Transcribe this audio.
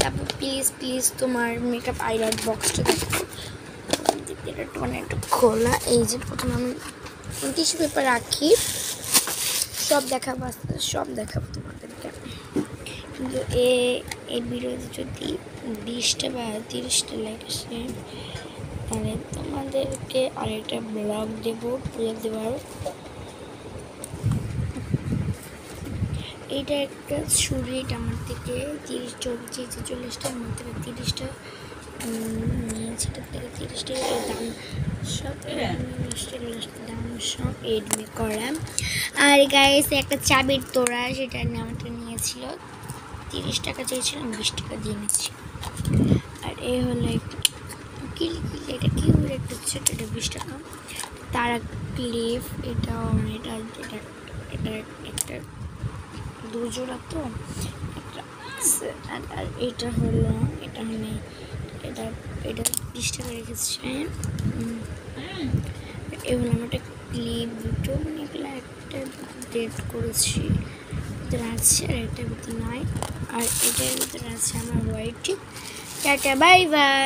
তারপর please please তোমার makeup আইলাইট বক্সটা দেখো, এটা মানে একটু খোলা। এই যে প্রথমে আমি টিস্যু পেপার রাখি, সব দেখাবো আস্তে সব দেখাবো তোমাদেরকে। কিন্তু এই ভিডিওতে যদি 20টা বা 30টা লাইক আসে তাহলে তোমাদেরকে আরেকটা ব্লগ দেবো, ব্লগ দেওয়ার। এইটা একটা ছুরি, এটা আমার থেকে 40-40টা আমার থেকে 30টা নিয়েছে, এটা থেকে 30টা দাম সব দাম সব এডমি করা। আর গাইস একটা চাবির তোড়া, সেটা আমারটা নিয়েছিল 30 টাকা চেয়েছিলাম, 20 টাকা দিয়ে নিচ্ছি। আর এই হলো একটা এটা কি একটা ছোট, এটা 20 টাকা। তারা ক্লিপ, এটাও এটা এটা এটা একটা দুজোড়া তো একটা। আর এটা হলো এটা এটা এটা 20 টাকা রেখেছে। এগুলো আমার একটা ক্লিপ দুটো, মানে এগুলো একটা ডেট করেছি ভিতরে আছে, আর এটার ভিতরে নাই, আর এটার ভিতরে আছে আমার white tip. Tata bye by.